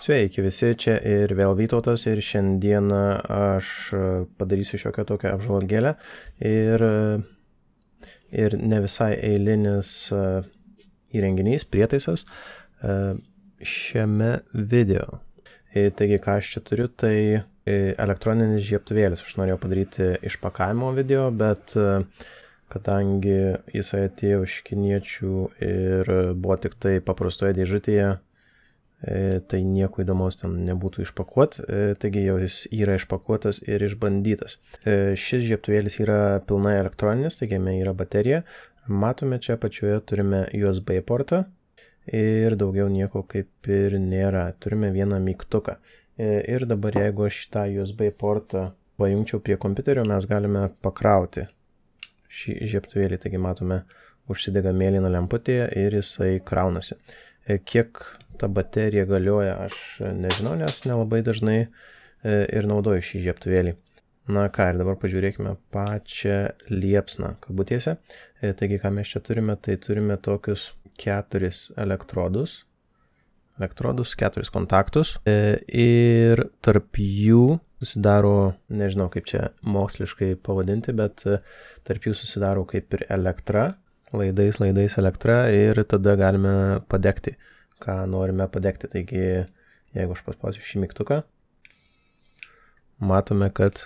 Sveiki visi, čia ir vėl Vytautas ir šiandieną aš padarysiu šiokią tokią apžvalgėlę ir ne visai eilinis įrenginys, prietaisas šiame video. Taigi, ką aš čia turiu, tai elektroninis žiebtuvėlis. Aš norėjau padaryti išpakavimo video, bet kadangi jisai atėjo iš kiniečių ir buvo tik tai paprastoje dėžutėje, tai nieko įdomaus ten nebūtų išpakuoti, taigi jau jis yra išpakuotas ir išbandytas. Šis žiebtuvėlis yra pilnai elektroninis, taigi jame yra baterija. Matome, čia pačioje turime USB portą ir daugiau nieko kaip ir nėra. Turime vieną mygtuką. Ir dabar jeigu aš šitą USB portą pajungčiau prie kompiuterio, mes galime pakrauti šį žiebtuvėlį. Taigi matome, užsidega mėlyna lemputė ir jisai kraunasi. Kiek ta baterija galioja, aš nežinau, nes nelabai dažnai ir naudoju šį žiebtuvėlį. Na ką, ir dabar pažiūrėkime pačią liepsną kabutėse. Taigi, ką mes čia turime, tai turime tokius 4 elektrodus, 4 kontaktus ir tarp jų susidaro, nežinau kaip čia moksliškai pavadinti, bet tarp jų susidaro kaip ir elektra, laidais elektra ir tada galime padegti, ką norime padegti. Taigi, jeigu aš paspausiu šį mygtuką, matome, kad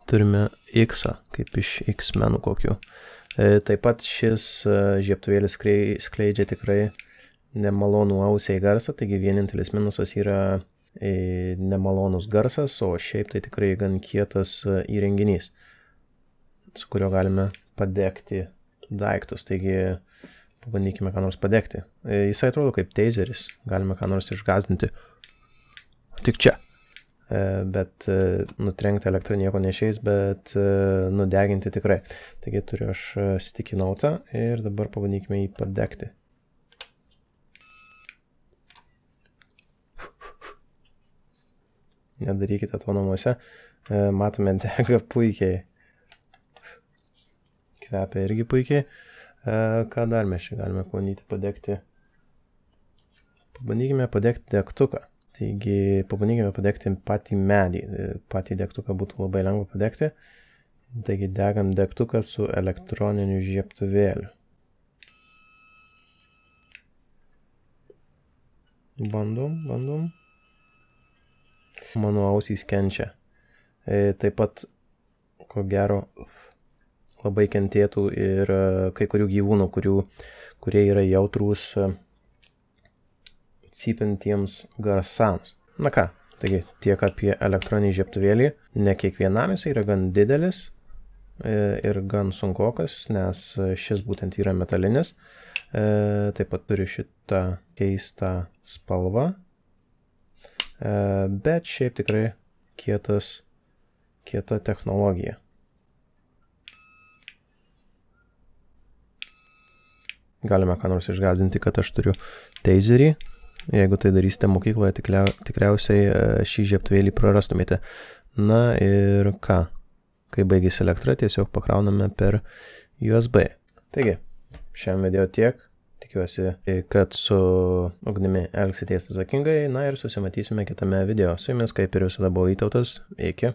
turime X-ą, kaip iš X-menų kokių. Taip pat šis žiebtuvėlis skleidžia tikrai nemalonų ausiai garsą, taigi vienintelis minusas yra nemalonus garsas, o šiaip tai tikrai gan kietas įrenginys, su kurio galime padegti daiktus. Taigi, pabandykime ką nors padegti. Jisai atrodo kaip teizeris, galime ką nors išgąsdinti. Tik čia. Bet nutrenkti elektrą nieko neišeis, bet nudeginti tikrai. Taigi turiu aš sticky note ir dabar pabandykime jį padegti. Nedarykite to namuose. Matome, dega puikiai. Kvepia irgi puikiai. Ką dar mes čia galime pabandyti padegti? Pabandykime padegti degtuką. Taigi, pabandykime padegti patį medį. Patį degtuką būtų labai lengva padegti. Taigi, degam degtuką su elektroniniu žiebtuvėliu. Bandom. Mano ausys kenčia. Taip pat, ko gero, labai kentėtų ir kai kurių gyvūnų, kurie yra jautrūs cypintiems garsams. Na ką, taigi tiek apie elektroninį žiebtuvėlį. Ne kiekvienam jis yra gan didelis ir gan sunkokas, nes šis būtent yra metalinis. Taip pat turi šitą keistą spalvą, bet šiaip tikrai kieta technologija. Galime ką nors išgąsdinti, kad aš turiu teizerį. Jeigu tai darysite mokykloje, tikriausiai šį žiebtuvėlį prarastumėte. Na ir ką? Kai baigėsi elektra, tiesiog pakrauname per USB. Taigi, šiam video tiek. Tikiuosi, kad su ugnimi elgsitės atsakingai. Na ir susimatysime kitame video. Su jumis kaip ir visada buvo Vytautas. Iki.